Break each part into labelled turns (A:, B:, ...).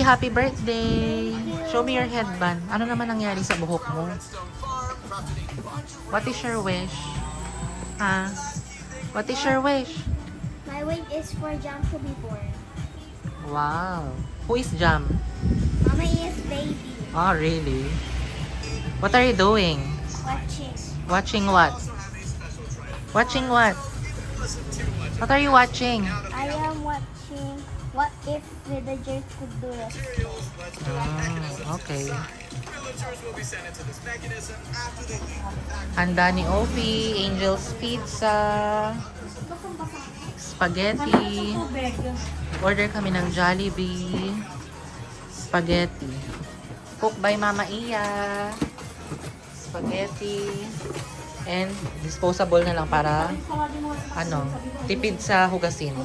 A: happy birthday! Show me your headband. Ano naman nangyari sa buhok mo? What is your wish? Ha? What is your wish?
B: My wish is for Jam to be born.
A: Wow. Who is Jam?
B: Mama is baby.
A: Oh, really? What are you doing?
B: Watching.
A: Watching what? Watching what? What are you watching?
B: I am watching What If Villagers Could Do It.
A: Okay. Handa ni Opie, Angel's Pizza, spaghetti. Order kami ng Jollibee, spaghetti. Cook by Mama Iya, spaghetti, and disposable na lang para tipid sa hugasin.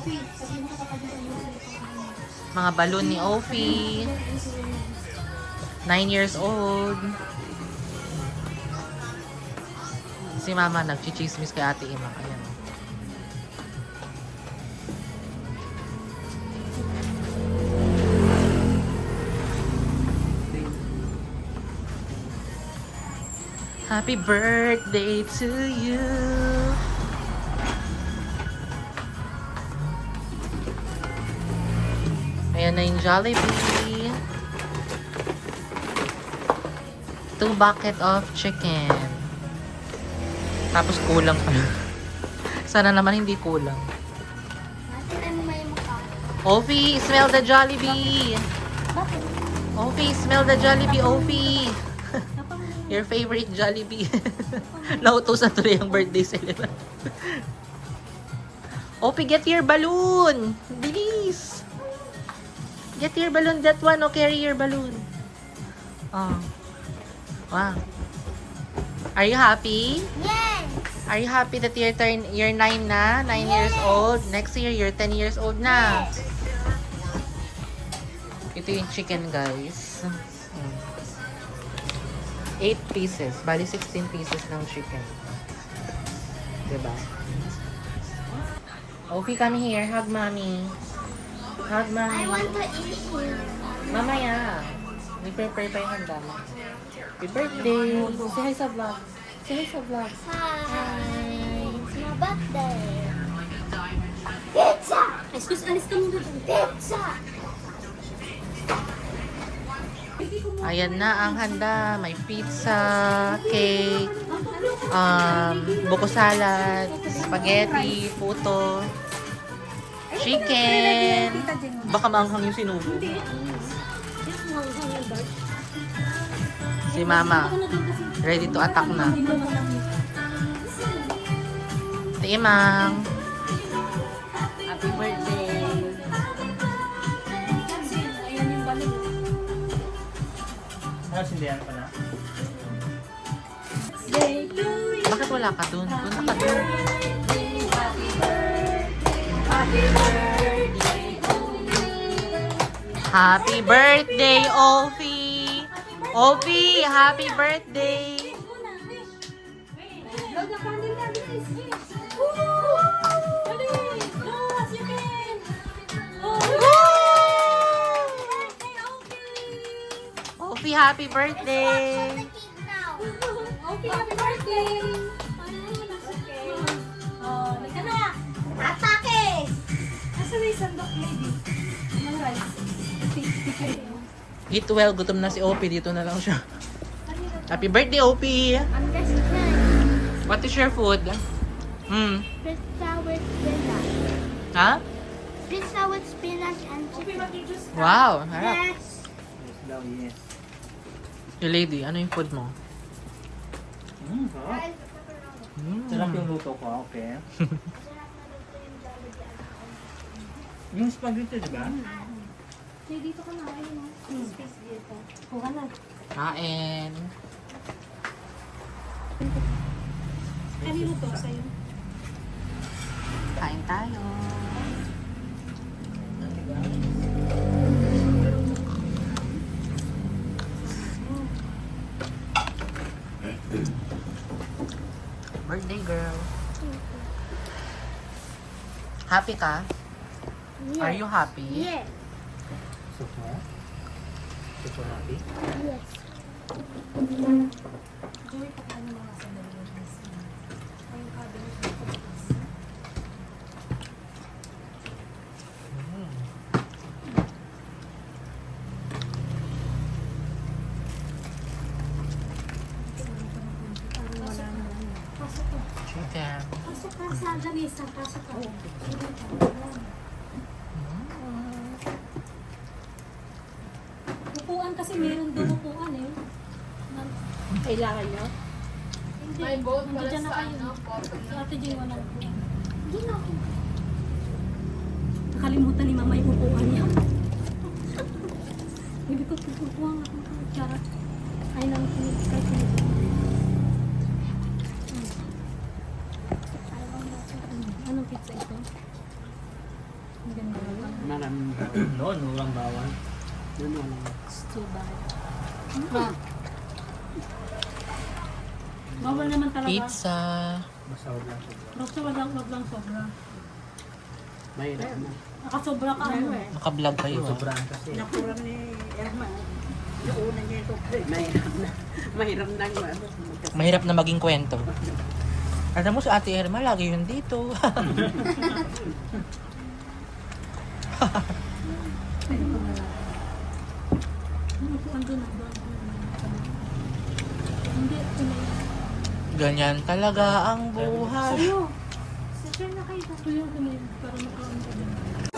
A: Mga balon ni Opie. 9 years old. Si Mama nagchichismis kay Ate Ima. Ayan. Happy birthday to you. Ayan na yung Jollibee. 2 bucket of chicken. Tapos kulang pa. Sana naman hindi kulang.
B: Natin ano may mukha.
A: Opie, smell the Jollibee.
B: Bakit?
A: Opie, smell the Jollibee, Opie. Your favorite Jollibee. Nautusan tuloy ang birthday celebrant. Opie, get your balloon. Bilis. Get your balloon, that one. Oh, carry your balloon. Oh. Wow. Are you happy?
B: Yes!
A: Are you happy that you're 9 na? 9 years old? Next year, you're 10 years old na. Ito yung chicken, guys. 8 pieces. Bali, 16 pieces ng chicken. Diba? Opie, come here. Hug mommy. Hug mommy.
B: I want to eat here.
A: Mamaya. May-prepare pa yung handa mo. Happy birthday! Say hi sa vlog. Say hi sa vlog.
B: Hi! It's my birthday. Pizza!
C: Excuse, alis ka muna doon.
B: Pizza!
A: Ayan na ang handa. May pizza, cake, buko salad, spaghetti, puto, chicken. Baka maanghang yung sinubo. Si Mama, ready to attack na. Timang. Happy birthday.
C: Ayan yung balik.
D: Ano, sindihan pa na?
A: Bakit wala ka dun? Punta ka dun. Happy birthday, Opie! Opie, happy birthday!
C: Load the candle na, bilis. Dali, Ross, you can.
A: Opie, happy birthday!
C: Okay, happy birthday. Okay. Oh, nagka na.
B: Atake!
C: Asa na yung sandok, lady? Ang rice.
A: Eat well, gutom na si Opie. Dito na lang siya. Happy birthday, Opie!
B: I'm just done.
A: What is your food?
B: Pizza with spinach.
A: Ha?
B: Pizza with spinach and chicken.
A: Wow, harap.
B: Yes!
D: Yes daw, yes.
A: Yung lady, ano yung food mo?
D: Sarap. Sarap yung luto ko, okay. Yung spaghetti, di ba?
C: Sige, dito ka na. Ayun o. Space dito. Kuha na.
A: Kain.
C: Kanino to? Sa'yo?
A: Kain tayo. Birthday girl. Happy ka?
B: Yes.
A: Are you happy?
B: Yes.
D: So far? Super happy.
B: Yes.
C: Joey, paano mga sandali yung miss mo? Ay, yung cabinet mo po. Pasok ka.
A: Chicken.
C: Pasok ka sa lamesa. Pasok ka. Sige ka. Upuan kasi meron doon upuan eh.
B: Kailangan nyo?
C: Hindi. Nandiyan na kayo. Si Ate Jing walang upuan. Hindi na ako. Nakalimutan ni Mama yung upuan niya. Hindi ko upuan ako. Charot. Ay, nang kahit Anong pizza ito? Ang ganda naman.
E: Maraming bawal.
D: Noon, walang bawal.
E: Yun walang.
C: It's too bad. Bawal naman talaga.
A: Pizza.
D: Basta wag lang sobra.
C: Basta wag lang sobra.
E: Mahirap na.
C: Nakasobra ka ano.
A: Naka-vlog kayo ah.
D: Sobrang kasi.
E: Napuram ni Erma. Yung una niya ito. Mahirap na. Mahirap na yung ano.
A: Mahirap na maging kwento. Alam mo si Ate Irma, lagi yun dito.
C: Ano po andun na doon? Hindi.
A: Ganyan talaga ang buhay.
C: Sa'yo. Sa share na kayo. Ito yung tumayo. Para makaon ka din.